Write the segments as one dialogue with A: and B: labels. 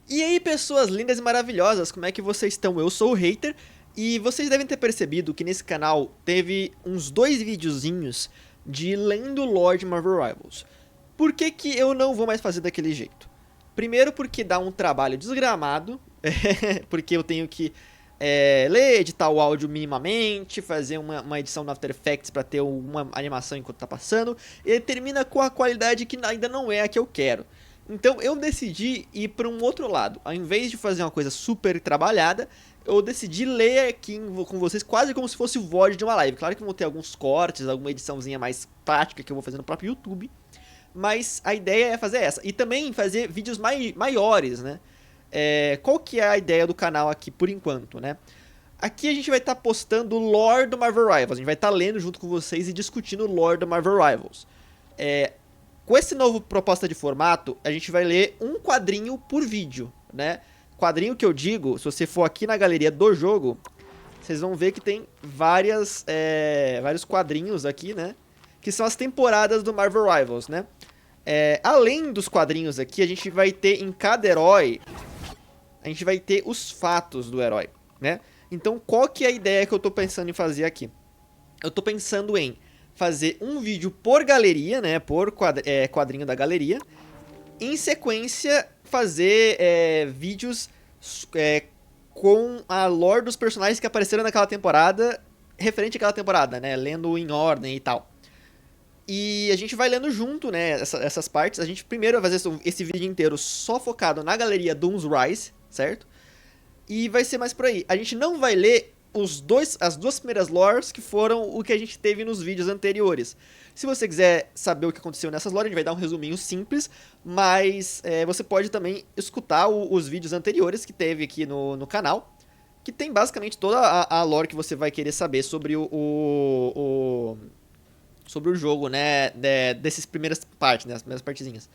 A: E aí, pessoas lindas e maravilhosas, como é que vocês estão? Eu sou o Hater e vocês devem ter percebido que nesse canal teve uns 2 videozinhos de lendo o lore de Marvel Rivals. Por que que eu não vou mais fazer daquele jeito? Primeiro porque dá um trabalho desgramado, porque eu tenho que ler, editar o áudio minimamente, fazer uma edição no After Effects para ter uma animação enquanto tá passando, e ele termina com a qualidade que ainda não é a que eu quero. Então eu decidi ir para um outro lado. Ao invés de fazer uma coisa super trabalhada, eu decidi ler aqui com vocês quase como se fosse o VOD de uma live. Claro que vão ter alguns cortes, alguma ediçãozinha mais prática que eu vou fazer no próprio YouTube, mas a ideia é fazer essa. E também fazer vídeos maiores, né? Qual que é a ideia do canal aqui por enquanto, né? Aqui a gente vai estar postando o lore do Marvel Rivals. A gente vai estar lendo junto com vocês e discutindo o lore do Marvel Rivals. Com esse novo proposta de formato, a gente vai ler um quadrinho por vídeo, né? Quadrinho que eu digo, se você for aqui na galeria do jogo, vocês vão ver que tem vários quadrinhos aqui, né? Que são as temporadas do Marvel Rivals, né? Além dos quadrinhos aqui, a gente vai ter em cada herói, a gente vai ter os fatos do herói, né? Então, qual que é a ideia que eu tô pensando em fazer aqui? Eu tô pensando em fazer um vídeo por galeria, né? Por quadrinho da galeria. Em sequência, fazer vídeos com a lore dos personagens que apareceram naquela temporada, referente àquela temporada, né? Lendo em ordem e tal. E a gente vai lendo junto, né, essas partes. A gente primeiro vai fazer esse vídeo inteiro só focado na galeria Doom's Rise, certo? E vai ser mais por aí. A gente não vai ler as duas primeiras lores que foram o que a gente teve nos vídeos anteriores. Se você quiser saber o que aconteceu nessas lores, a gente vai dar um resuminho simples, mas você pode também escutar os vídeos anteriores que teve aqui no canal, que tem basicamente toda a lore que você vai querer saber sobre sobre o jogo, né, dessas primeiras partes, né, as primeiras partezinhas.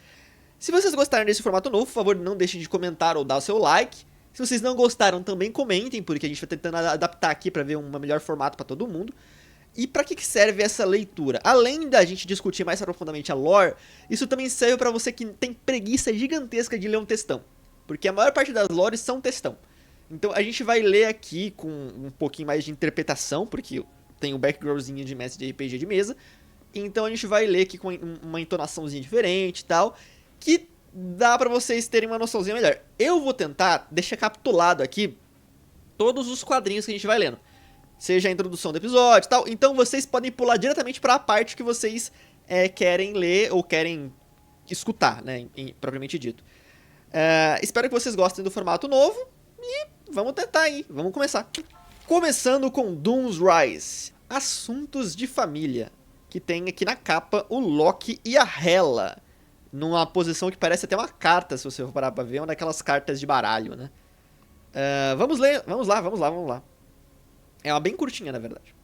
A: Se vocês gostaram desse formato novo, por favor, não deixem de comentar ou dar o seu like. Se vocês não gostaram, também comentem, porque a gente vai tentando adaptar aqui para ver um melhor formato para todo mundo. E para que serve essa leitura? Além da gente discutir mais profundamente a lore, isso também serve para você que tem preguiça gigantesca de ler um textão, porque a maior parte das lores são textão. Então a gente vai ler aqui com um pouquinho mais de interpretação, porque tem o backgroundzinho de mestre de RPG de mesa. Então a gente vai ler aqui com uma entonaçãozinha diferente e tal, que dá pra vocês terem uma noçãozinha melhor. Eu vou tentar deixar capitulado aqui todos os quadrinhos que a gente vai lendo, seja a introdução do episódio e tal. Então vocês podem pular diretamente para a parte que vocês querem ler ou querem escutar, né, propriamente dito. Espero que vocês gostem do formato novo e vamos tentar aí, vamos começar. Começando com Doom's Rise, assuntos de família, que tem aqui na capa o Loki e a Hela, numa posição que parece até uma carta, se você for parar pra ver, uma daquelas cartas de baralho, né? Vamos ler, vamos lá. É uma bem curtinha, na verdade.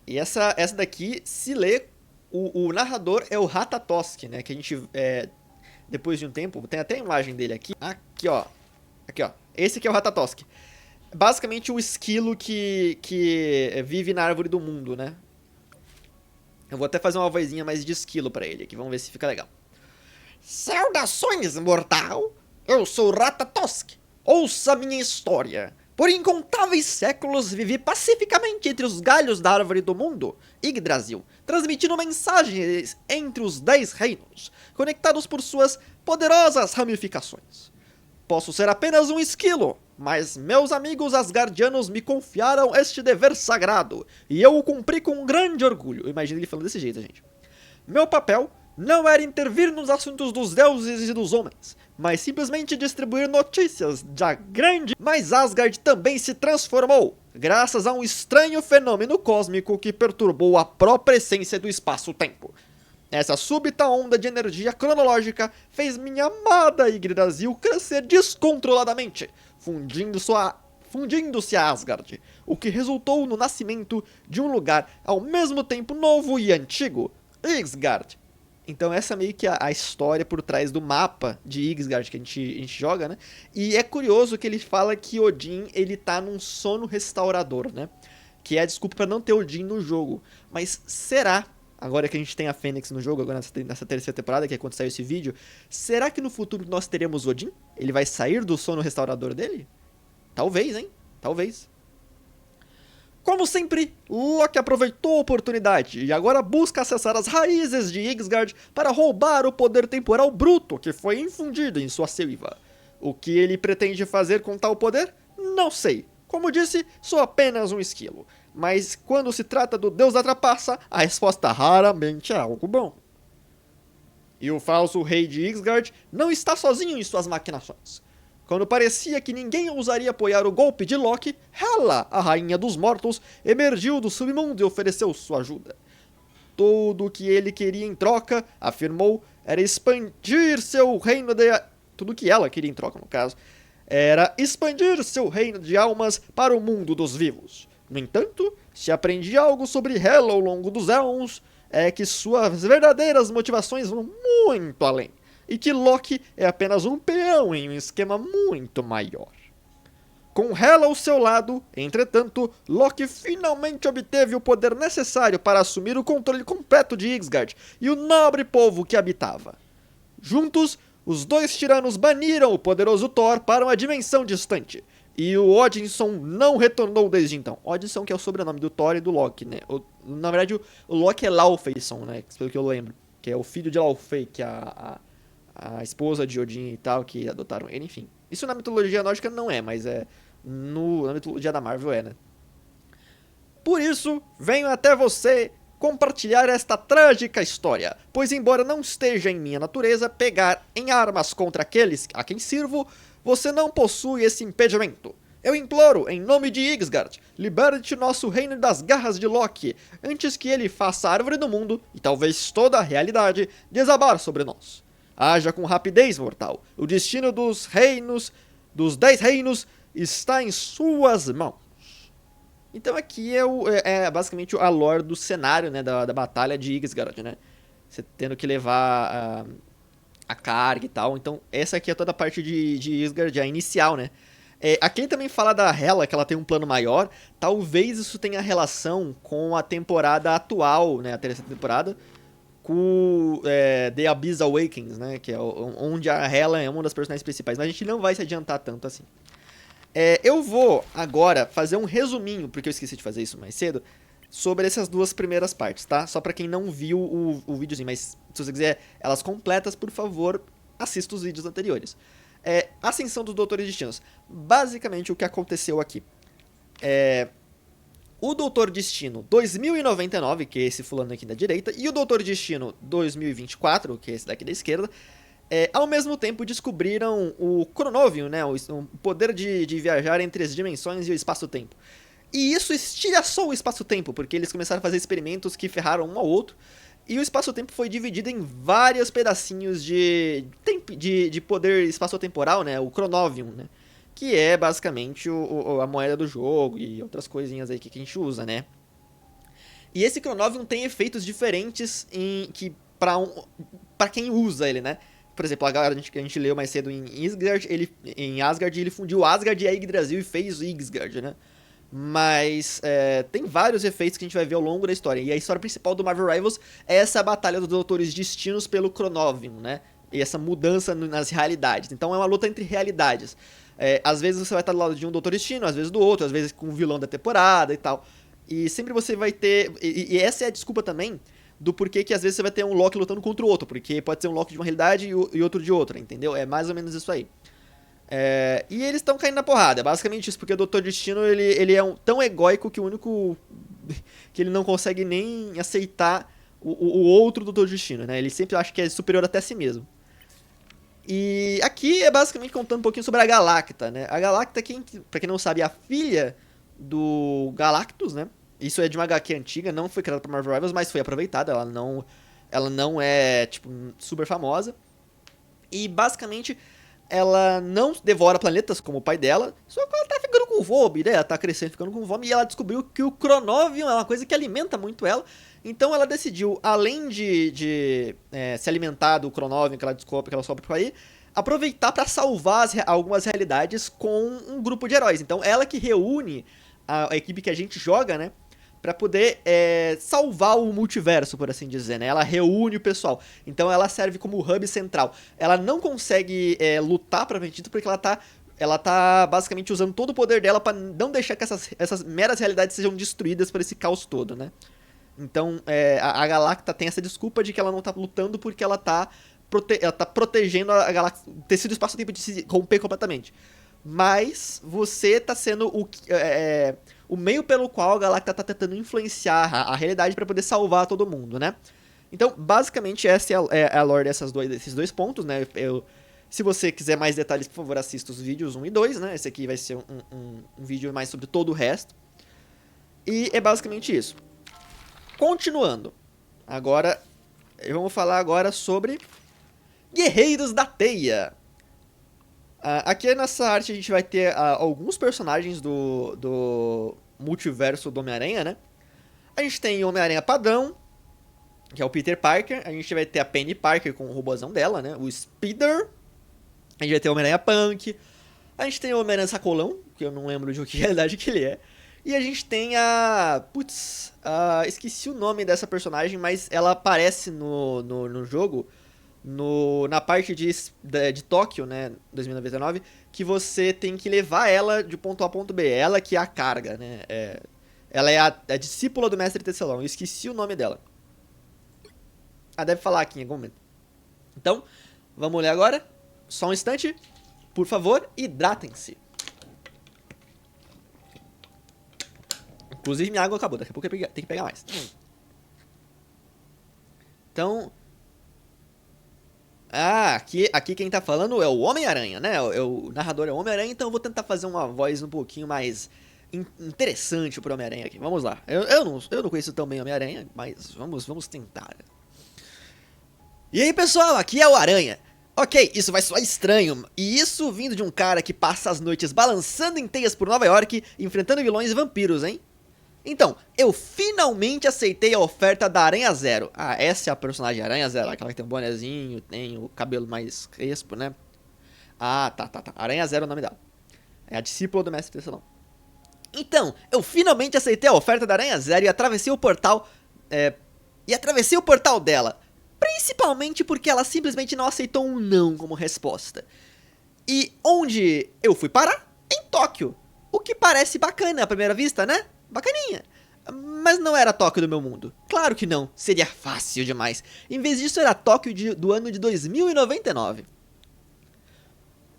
A: E essa daqui, se lê, o narrador é o Ratatosk, né? Que a gente, depois de um tempo, tem até a imagem dele aqui. Aqui, ó. Esse aqui é o Ratatosk. Basicamente o esquilo que vive na árvore do mundo, né? Eu vou até fazer uma vozinha mais de esquilo pra ele aqui, vamos ver se fica legal. Saudações, mortal! Eu sou Ratatosk. Ouça minha história. Por incontáveis séculos vivi pacificamente entre os galhos da árvore do mundo, Yggdrasil, transmitindo mensagens entre os 10 reinos, conectados por suas poderosas ramificações. Posso ser apenas um esquilo, mas meus amigos asgardianos me confiaram este dever sagrado, e eu o cumpri com um grande orgulho. Imagina ele falando desse jeito, gente. Meu papel não era intervir nos assuntos dos deuses e dos homens, mas simplesmente distribuir notícias da grande... Mas Asgard também se transformou, graças a um estranho fenômeno cósmico que perturbou a própria essência do espaço-tempo. Essa súbita onda de energia cronológica fez minha amada Yggdrasil crescer descontroladamente, fundindo-se a Asgard, o que resultou no nascimento de um lugar ao mesmo tempo novo e antigo, Isgard. Então essa é meio que a história por trás do mapa de Isgard que a gente joga, né? E é curioso que ele fala que Odin, ele tá num sono restaurador, né? Que é a desculpa pra não ter Odin no jogo. Mas será? agora que a gente tem a Fênix no jogo, agora nessa terceira temporada, que é quando saiu esse vídeo, será que no futuro nós teremos Odin? Ele vai sair do sono restaurador dele? Talvez, hein? Talvez. Como sempre, Loki aproveitou a oportunidade e agora busca acessar as raízes de Yggsgard para roubar o poder temporal bruto que foi infundido em sua seiva. O que ele pretende fazer com tal poder? Não sei. Como disse, sou apenas um esquilo. Mas quando se trata do Deus da Trapaça, a resposta raramente é algo bom. E o falso rei de Yggsgard não está sozinho em suas maquinações. Quando parecia que ninguém ousaria apoiar o golpe de Loki, Hela, a rainha dos mortos, emergiu do submundo e ofereceu sua ajuda. Tudo o que ele queria em troca, afirmou, era expandir seu reino de... Tudo o que ela queria em troca, no caso, era expandir seu reino de almas para o mundo dos vivos. No entanto, se aprendi algo sobre Hela ao longo dos éons, é que suas verdadeiras motivações vão muito além. E que Loki é apenas um peão em um esquema muito maior. Com Hela ao seu lado, entretanto, Loki finalmente obteve o poder necessário para assumir o controle completo de Yggsgard e o nobre povo que habitava. Juntos, os dois tiranos baniram o poderoso Thor para uma dimensão distante, e o Odinson não retornou desde então. Odinson que é o sobrenome do Thor e do Loki, né? Na verdade, o Loki é Laufeyson, né? Pelo que eu lembro, que é o filho de Laufey, que é a esposa de Odin e tal, que adotaram ele, enfim. Isso na mitologia nórdica não é, mas na mitologia da Marvel é, né? Por isso, venho até você compartilhar esta trágica história, pois embora não esteja em minha natureza pegar em armas contra aqueles a quem sirvo, você não possui esse impedimento. Eu imploro, em nome de Yggsgard, liberte nosso reino das garras de Loki, antes que ele faça a árvore do mundo, e talvez toda a realidade, desabar sobre nós. Haja com rapidez, mortal. O destino dos 10 reinos, está em suas mãos. Então aqui é basicamente a lore do cenário, né, da batalha de Yggsgard, né? Você tendo que levar a carga e tal. Então essa aqui é toda a parte de Yggsgard, a inicial, né? Aqui também fala da Hela, que ela tem um plano maior. Talvez isso tenha relação com a temporada atual, né, a terceira temporada, com The Abyss Awakens, né, que é onde a Hela é uma das personagens principais, mas a gente não vai se adiantar tanto assim. Eu vou agora fazer um resuminho, porque eu esqueci de fazer isso mais cedo, sobre essas duas primeiras partes, tá? Só pra quem não viu o videozinho, mas se você quiser elas completas, por favor, assista os vídeos anteriores. Ascensão dos Doutores Destinos. Basicamente o que aconteceu aqui. O Doutor Destino 2099, que é esse fulano aqui da direita, e o Doutor Destino 2024, que é esse daqui da esquerda, ao mesmo tempo descobriram o Cronovium, né, o poder de viajar entre as dimensões e o espaço-tempo. E isso estilhaçou o espaço-tempo, porque eles começaram a fazer experimentos que ferraram um ao outro, e o espaço-tempo foi dividido em vários pedacinhos de poder espaço-temporal, né, o Cronovium, né, que é basicamente a moeda do jogo e outras coisinhas aí que a gente usa, né. E esse Cronovium tem efeitos diferentes pra quem usa ele, né. Por exemplo, agora a gente leu mais cedo em Asgard, ele fundiu Asgard e a Yggdrasil e fez o Yggsgard, né? Mas tem vários efeitos que a gente vai ver ao longo da história. E a história principal do Marvel Rivals é essa batalha dos Doutores Destinos pelo Cronovium, né? E essa mudança nas realidades. Então é uma luta entre realidades. Às vezes você vai estar do lado de um Doutor Destino, às vezes do outro, às vezes com o vilão da temporada e tal. E sempre você vai ter... E essa é a desculpa também do porquê que às vezes você vai ter um Loki lutando contra o outro, porque pode ser um Loki de uma realidade e outro de outra, entendeu? É mais ou menos isso aí. E eles estão caindo na porrada, é basicamente isso, porque o Doutor Destino, ele é tão egóico que o único... que ele não consegue nem aceitar o outro Doutor Destino, né? Ele sempre acha que é superior até a si mesmo. E aqui é basicamente contando um pouquinho sobre a Galacta, né? A Galacta, pra quem não sabe, é a filha do Galactus, né? Isso é de uma HQ antiga, não foi criada por Marvel Rivals, mas foi aproveitada, ela não é, tipo, super famosa. E, basicamente, ela não devora planetas como o pai dela, só que ela tá ficando com fome, né? Ela tá crescendo, ficando com fome, e ela descobriu que o Cronovium é uma coisa que alimenta muito ela. Então ela decidiu, além de se alimentar do Cronovium que ela descobre por aí, aproveitar para salvar algumas realidades com um grupo de heróis. Então ela que reúne a equipe que a gente joga, né? pra poder salvar o multiverso, por assim dizer, né? Ela reúne o pessoal. Então ela serve como hub central. Ela não consegue lutar propriamente dito porque ela tá basicamente usando todo o poder dela pra não deixar que essas meras realidades sejam destruídas por esse caos todo, né? Então a Galacta tem essa desculpa de que ela não tá lutando porque ela tá protegendo a galáxia, o tecido espaço-tempo de se romper completamente. Mas você tá sendo o meio pelo qual a Galacta tá tentando influenciar a realidade pra poder salvar todo mundo, né? Então, basicamente, essa é a lore desses dois pontos, né? Se você quiser mais detalhes, por favor, assista os vídeos 1 e 2, né? Esse aqui vai ser um vídeo mais sobre todo o resto. E é basicamente isso. Continuando. Agora, vamos falar agora sobre Guerreiros da Teia. Aqui nessa arte a gente vai ter alguns personagens do multiverso do Homem-Aranha, né? A gente tem o Homem-Aranha padrão, que é o Peter Parker. A gente vai ter a Penny Parker com o robôzão dela, né? O Spider. A gente vai ter o Homem-Aranha Punk. A gente tem o Homem-Aranha Sacolão, que eu não lembro de que realidade que ele é. E a gente tem esqueci o nome dessa personagem, mas ela aparece no jogo, na parte de Tóquio, né, 2099, que você tem que levar ela de ponto A a ponto B. Ela que é a carga, né? Ela é a discípula do Mestre Tecelão. Eu esqueci o nome dela. Deve falar aqui em algum momento. Então, vamos ler agora. Só um instante. Por favor, hidratem-se. Inclusive, minha água acabou. Daqui a pouco tem que pegar mais. Então... aqui quem tá falando é o Homem-Aranha, né? O narrador é o Homem-Aranha, então eu vou tentar fazer uma voz um pouquinho mais interessante pro Homem-Aranha aqui. Vamos lá. Eu não conheço tão bem o Homem-Aranha, mas vamos tentar. E aí, pessoal, aqui é o Aranha. Ok, isso vai soar estranho, e isso vindo de um cara que passa as noites balançando em teias por Nova York, enfrentando vilões e vampiros, hein? Então, eu finalmente aceitei a oferta da Aranha Zero. Essa é a personagem Aranha Zero, aquela que tem um bonezinho, tem o cabelo mais crespo, né? Tá. Aranha Zero é o nome dela. É a discípula do Mestre Tecelão. Então, eu finalmente aceitei a oferta da Aranha Zero e atravessei o portal... dela. Principalmente porque ela simplesmente não aceitou um não como resposta. E onde eu fui parar? Em Tóquio. O que parece bacana à primeira vista, né? Bacaninha. Mas não era Tóquio do meu mundo. Claro que não. Seria fácil demais. Em vez disso, era Tóquio do ano de 2099.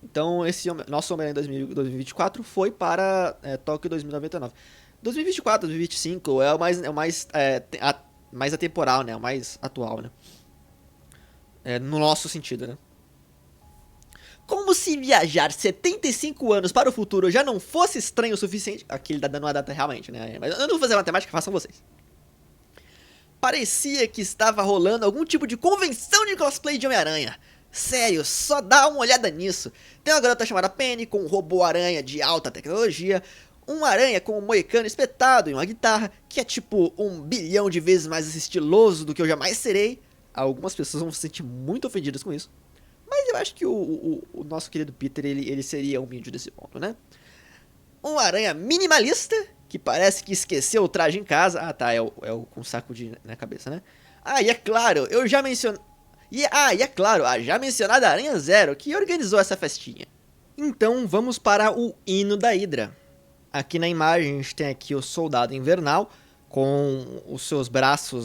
A: Então, esse nosso Homem-Aranha 2024 foi para Tóquio 2099. 2024, 2025 é o mais atemporal, né? O mais atual, né? No nosso sentido, né? Como se viajar 75 anos para o futuro já não fosse estranho o suficiente... Aqui ele tá dando uma data realmente, né? Mas eu não vou fazer matemática, façam vocês. Parecia que estava rolando algum tipo de convenção de cosplay de Homem-Aranha. Sério, só dá uma olhada nisso. Tem uma garota chamada Penny com um robô-aranha de alta tecnologia... Um aranha com um moicano espetado e uma guitarra, que é tipo 1 bilhão de vezes mais estiloso do que eu jamais serei. Algumas pessoas vão se sentir muito ofendidas com isso. Mas eu acho que o nosso querido Peter, ele seria humilde desse ponto, né? Um aranha minimalista, que parece que esqueceu o traje em casa. É o com saco na cabeça, né? E é claro, eu já mencionei... E é claro, a já mencionada Aranha Zero, que organizou essa festinha. Então vamos para o hino da Hydra. Aqui na imagem a gente tem aqui o Soldado Invernal, com o seu braço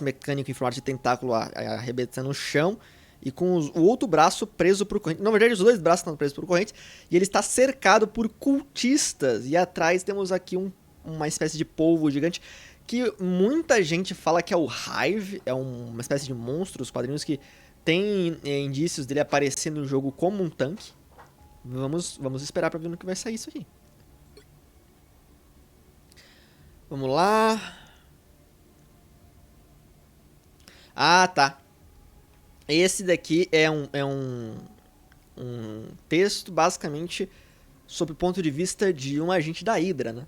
A: mecânico em formato de tentáculo arrebentando no chão, e com o outro braço preso por correntes. Na verdade, os dois braços estão presos por correntes, e ele está cercado por cultistas. E atrás temos aqui uma espécie de polvo gigante, que muita gente fala que é o Hive, é uma espécie de monstro, os quadrinhos que tem indícios dele aparecer no jogo como um tanque. Vamos esperar para ver no que vai sair isso aqui. Vamos lá. Tá. Esse daqui é um texto basicamente sob o ponto de vista de um agente da Hydra, né?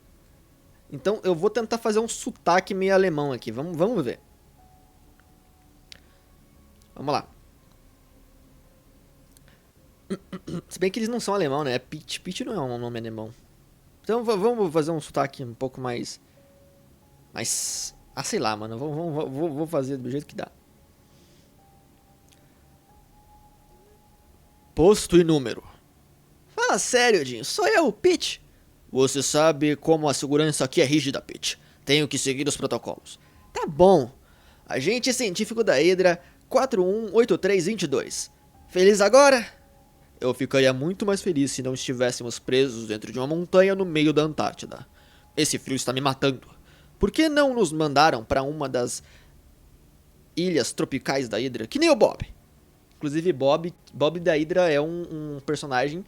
A: Então eu vou tentar fazer um sotaque meio alemão aqui. Vamos ver. Vamos lá. Se bem que eles não são alemão, né? Pete não é um nome alemão. Então vamos fazer um sotaque um pouco mais Mas, sei lá, mano, vou fazer do jeito que dá. Posto e número. Fala sério, Jim, sou eu, Pete. Você sabe como a segurança aqui é rígida, Pete. Tenho que seguir os protocolos. Tá bom. Agente científico da Hydra 418322. Feliz agora? Eu ficaria muito mais feliz se não estivéssemos presos dentro de uma montanha no meio da Antártida. Esse frio está me matando. Por que não nos mandaram para uma das ilhas tropicais da Hydra? Que nem o Bob. Inclusive, Bob da Hydra é um personagem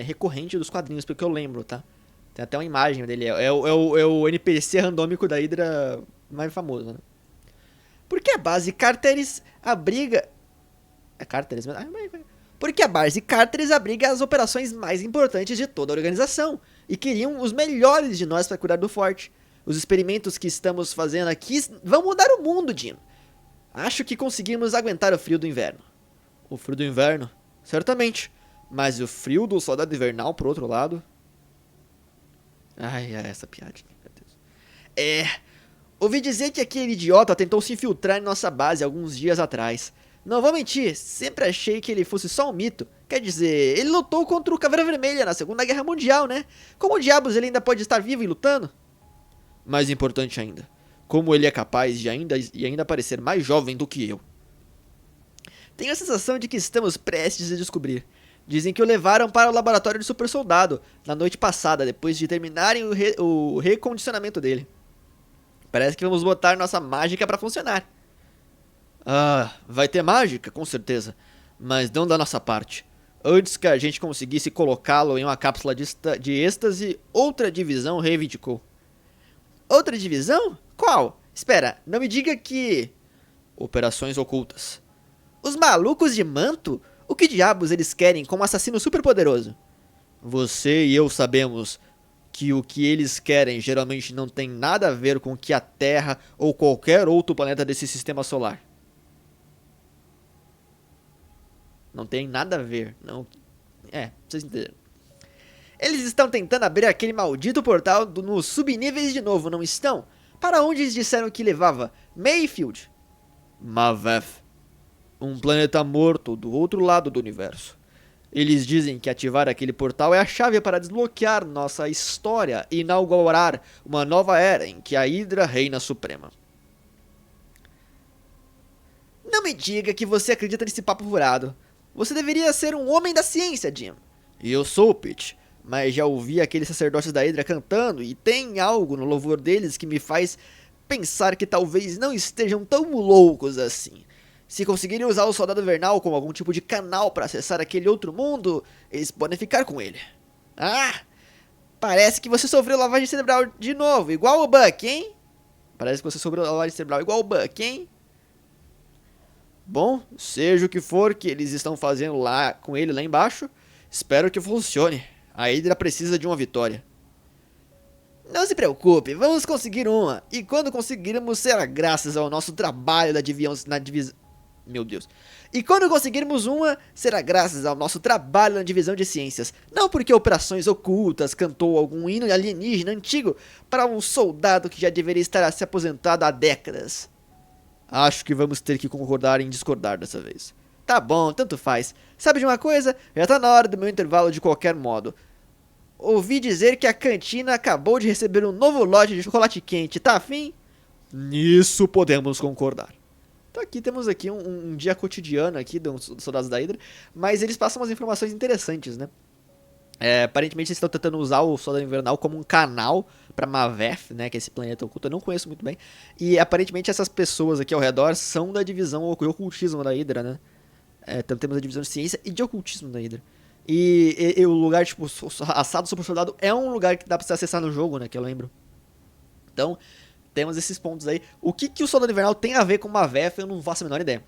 A: recorrente dos quadrinhos, porque eu lembro, tá? Tem até uma imagem dele. É o NPC randômico da Hydra mais famoso, né? Porque a base Carteris abriga... É Carteris mesmo? Porque a base Carteris abriga as operações mais importantes de toda a organização. E queriam os melhores de nós para cuidar do forte. Os experimentos que estamos fazendo aqui vão mudar o mundo, Jim. Acho que conseguimos aguentar o frio do inverno. O frio do inverno? Certamente. Mas o frio do soldado invernal, por outro lado... Ai, essa piadinha, meu Deus. Ouvi dizer que aquele idiota tentou se infiltrar em nossa base alguns dias atrás. Não vou mentir, sempre achei que ele fosse só um mito. Quer dizer, ele lutou contra o Caveira Vermelha na Segunda Guerra Mundial, né? Como diabos ele ainda pode estar vivo e lutando? Mais importante ainda, como ele é capaz de ainda parecer mais jovem do que eu. Tenho a sensação de que estamos prestes a descobrir. Dizem que o levaram para o laboratório de super soldado na noite passada, depois de terminarem o recondicionamento dele. Parece que vamos botar nossa mágica para funcionar. Ah, vai ter mágica, com certeza, mas não da nossa parte. Antes que a gente conseguisse colocá-lo em uma cápsula de êxtase, outra divisão reivindicou. Outra divisão? Qual? Espera, não me diga que... Operações ocultas. Os malucos de manto? O que diabos eles querem com um assassino super poderoso? Você e eu sabemos que o que eles querem geralmente não tem nada a ver com o que a Terra ou qualquer outro planeta desse sistema solar. Não tem nada a ver, não... vocês entenderam. Eles estão tentando abrir aquele maldito portal nos subníveis de novo, não estão? Para onde eles disseram que levava? Mayfield? Maveth. Um planeta morto do outro lado do universo. Eles dizem que ativar aquele portal é a chave para desbloquear nossa história e inaugurar uma nova era em que a Hydra reina suprema. Não me diga que você acredita nesse papo furado. Você deveria ser um homem da ciência, Jim. E eu sou, Pete, mas já ouvi aqueles sacerdotes da Hydra cantando e tem algo no louvor deles que me faz pensar que talvez não estejam tão loucos assim. Se conseguirem usar o Soldado Invernal como algum tipo de canal para acessar aquele outro mundo, eles podem ficar com ele. Ah, parece que você sofreu lavagem cerebral de novo, igual o Buck, hein? Parece que você sofreu lavagem cerebral igual o Buck, hein? Bom, seja o que for que eles estão fazendo lá com ele lá embaixo, espero que funcione. A Hydra precisa de uma vitória. Não se preocupe, vamos conseguir uma. E quando conseguirmos, será graças ao nosso trabalho na divisão... Meu Deus. E quando conseguirmos uma, será graças ao nosso trabalho na divisão de ciências. Não porque Operações Ocultas cantou algum hino alienígena antigo para um soldado que já deveria estar se aposentado há décadas. Acho que vamos ter que concordar em discordar dessa vez. Tá bom, tanto faz. Sabe de uma coisa? Já tá na hora do meu intervalo de qualquer modo. Ouvi dizer que a cantina acabou de receber um novo lote de chocolate quente, tá afim? Nisso podemos concordar. Então aqui temos aqui um dia cotidiano aqui dos soldados da Hydra, mas eles passam umas informações interessantes, né? Aparentemente eles estão tentando usar o Soldado Invernal como um canal para Maveth, né, que é esse planeta oculto, eu não conheço muito bem. E aparentemente essas pessoas aqui ao redor são da divisão de ocultismo da Hydra, né? Então temos a divisão de ciência e de ocultismo da Hydra. E o lugar, tipo, assado super soldado é um lugar que dá pra você acessar no jogo, né, que eu lembro. Então, temos esses pontos aí. O que o Soldado Invernal tem a ver com Maveth, eu não faço a menor ideia.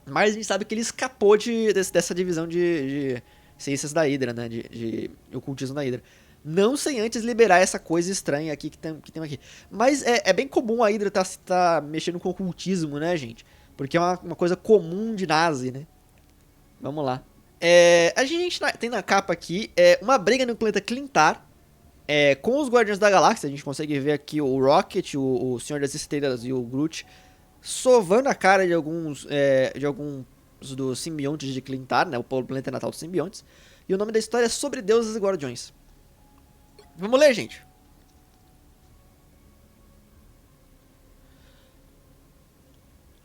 A: Mas a gente sabe que ele escapou dessa divisão de ciências da Hydra, né, de ocultismo da Hydra. Não sem antes liberar essa coisa estranha aqui que tem aqui. Mas é bem comum a Hydra tá mexendo com ocultismo, né, gente? Porque é uma coisa comum de nazi, né? Vamos lá. A gente tem na capa aqui uma briga no planeta Clintar. Com os Guardiões da Galáxia, a gente consegue ver aqui o Rocket, o Senhor das Estrelas e o Groot sovando a cara de alguns dos simbiontes de Clintar, né? O planeta natal dos simbiontes. E o nome da história é Sobre Deuses e Guardiões. Vamos ler, gente.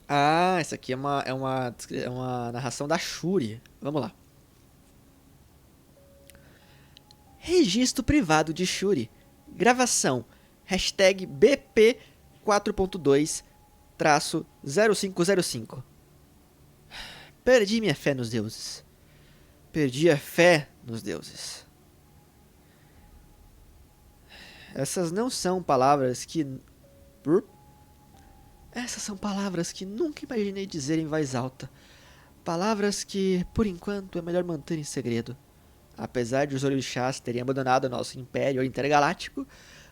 A: Ah, essa aqui é uma narração da Shuri. Vamos lá. Registro privado de Shuri. Gravação. Hashtag BP 4.2-0505. Perdi minha fé nos deuses. Perdi a fé nos deuses. Essas não são palavras que... Essas são palavras que nunca imaginei dizer em voz alta. Palavras que, por enquanto, é melhor manter em segredo. Apesar de os orixás terem abandonado nosso império intergaláctico,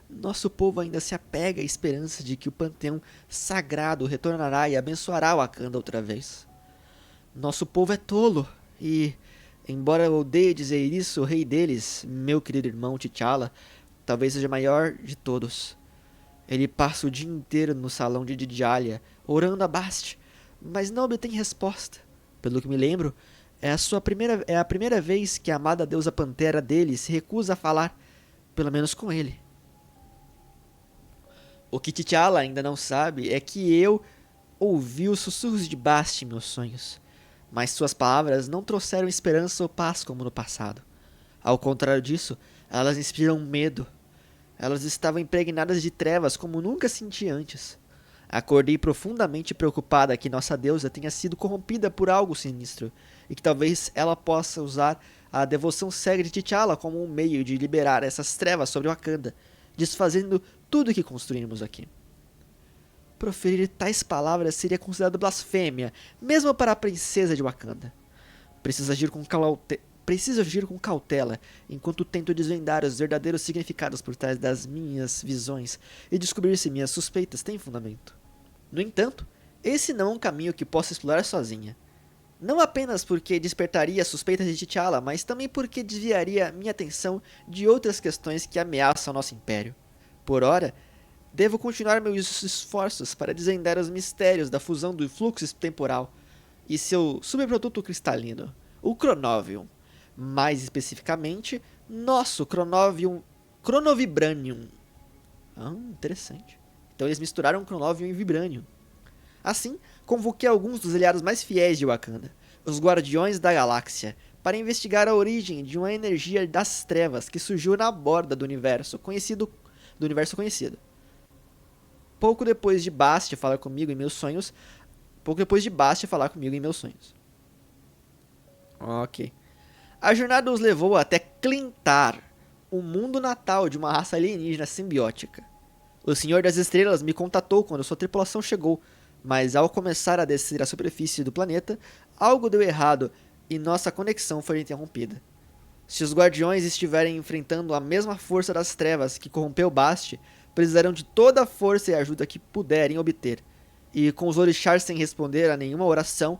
A: nosso povo ainda se apega à esperança de que o panteão sagrado retornará e abençoará Wakanda outra vez. Nosso povo é tolo e, embora eu odeie dizer isso, o rei deles, meu querido irmão T'Challa, talvez seja o maior de todos. Ele passa o dia inteiro no salão de Didjalia, orando a Bast, mas não obtém resposta. Pelo que me lembro, é a primeira vez que a amada deusa Pantera dele se recusa a falar, pelo menos com ele. O que T'Challa ainda não sabe é que eu ouvi os sussurros de Bast em meus sonhos, mas suas palavras não trouxeram esperança ou paz como no passado. Ao contrário disso, elas inspiram medo. Elas estavam impregnadas de trevas como nunca senti antes. Acordei profundamente preocupada que nossa deusa tenha sido corrompida por algo sinistro, e que talvez ela possa usar a devoção cega de T'Challa como um meio de liberar essas trevas sobre Wakanda, desfazendo tudo o que construímos aqui. Proferir tais palavras seria considerado blasfêmia, mesmo para a princesa de Wakanda. Preciso agir com cautela, enquanto tento desvendar os verdadeiros significados por trás das minhas visões e descobrir se minhas suspeitas têm fundamento. No entanto, esse não é um caminho que possa explorar sozinha. Não apenas porque despertaria as suspeitas de T'Challa, mas também porque desviaria minha atenção de outras questões que ameaçam nosso império. Por ora, devo continuar meus esforços para desvendar os mistérios da fusão do fluxo temporal e seu subproduto cristalino, o Cronovium. Mais especificamente, nosso Cronovibranium. Interessante. Então eles misturaram Cronovium e Vibranium. Assim, convoquei alguns dos aliados mais fiéis de Wakanda, os Guardiões da Galáxia, para investigar a origem de uma energia das trevas que surgiu na borda do universo conhecido. Pouco depois de Bast falar comigo em meus sonhos. Ok. A jornada os levou até Clintar, o mundo natal de uma raça alienígena simbiótica. O Senhor das Estrelas me contatou quando sua tripulação chegou, mas ao começar a descer à superfície do planeta, algo deu errado e nossa conexão foi interrompida. Se os Guardiões estiverem enfrentando a mesma força das trevas que corrompeu Bast, precisarão de toda a força e ajuda que puderem obter. E com os orixás sem responder a nenhuma oração,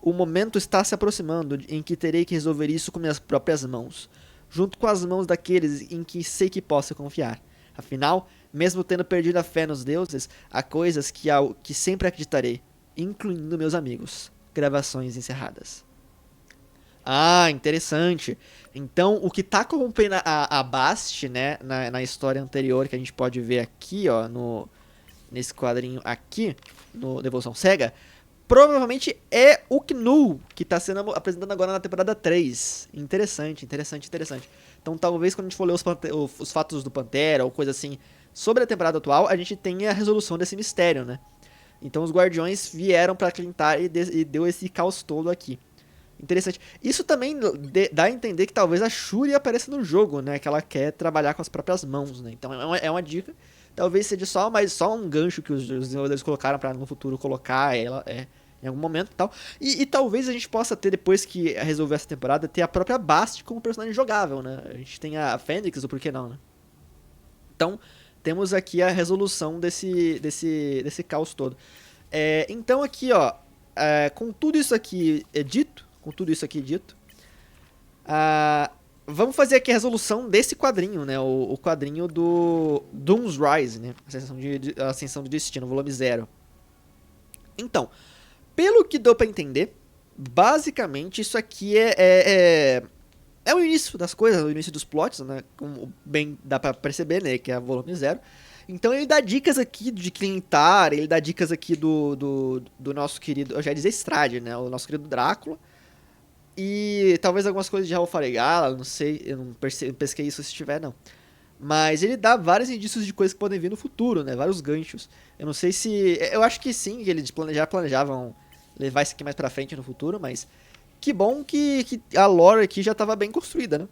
A: o momento está se aproximando em que terei que resolver isso com minhas próprias mãos, junto com as mãos daqueles em que sei que posso confiar. Afinal, mesmo tendo perdido a fé nos deuses, há coisas que sempre acreditarei, incluindo meus amigos. Gravações encerradas. Interessante. Então, o que está corrompendo a Bast, né, na história anterior, que a gente pode ver aqui, ó, nesse quadrinho aqui, no Devoção Cega, provavelmente é o Knu, que está sendo apresentado agora na temporada 3. Interessante. Então talvez quando a gente for ler os fatos do Pantera ou coisa assim sobre a temporada atual, a gente tenha a resolução desse mistério, né? Então os Guardiões vieram para Clintar e deu esse caos todo aqui. Interessante. Isso também dá a entender que talvez a Shuri apareça no jogo, né? Que ela quer trabalhar com as próprias mãos, né? Então é uma dica. Talvez seja só um gancho que os desenvolvedores colocaram para no futuro colocar ela em algum momento e tal. E talvez a gente possa ter, depois que resolver essa temporada, ter a própria Bast como personagem jogável, né? A gente tem a Fênix, o porquê não, né? Então, temos aqui a resolução desse caos todo. Então aqui, ó, com tudo isso aqui dito, vamos fazer aqui a resolução desse quadrinho, né? O quadrinho do Doom's Rise, né? Ascensão de Destino, volume 0. Então, pelo que deu pra entender, basicamente isso aqui é o início das coisas, o início dos plots, né? Como bem dá pra perceber, né? Que é volume 0. Então ele dá dicas aqui de Clintar, ele dá dicas aqui do nosso querido, eu já ia dizer Strade, né? O nosso querido Drácula. E talvez algumas coisas de Raul Faregala, não sei, eu não pesquei isso se tiver, não. Mas ele dá vários indícios de coisas que podem vir no futuro, né? Vários ganchos. Eu não sei se... Eu acho que sim, que eles já planejavam levar isso aqui mais pra frente no futuro, mas... Que bom que a lore aqui já estava bem construída, né?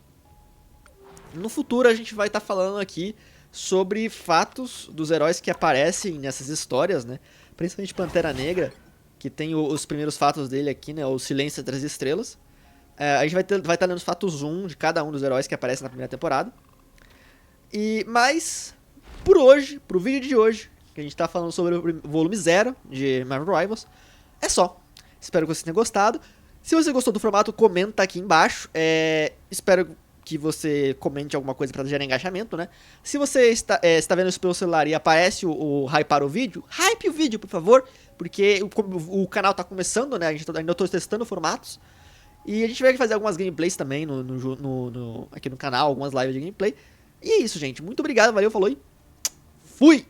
A: No futuro a gente vai estar falando aqui sobre fatos dos heróis que aparecem nessas histórias, né? Principalmente Pantera Negra, que tem os primeiros fatos dele aqui, né? O Silêncio das Estrelas. A gente vai estar lendo os fatos 1 de cada um dos heróis que aparecem na primeira temporada. Mas, por hoje, pro vídeo de hoje, que a gente tá falando sobre o volume 0 de Marvel Rivals, é só. Espero que você tenha gostado. Se você gostou do formato, comenta aqui embaixo. Espero que você comente alguma coisa para gerar engajamento, né? Se você está vendo isso pelo celular e aparece o hypar o vídeo, hype o vídeo, por favor, porque o canal tá começando, né? Ainda tô testando formatos. E a gente vai fazer algumas gameplays também aqui no canal, algumas lives de gameplay. E é isso, gente. Muito obrigado, valeu, falou e fui!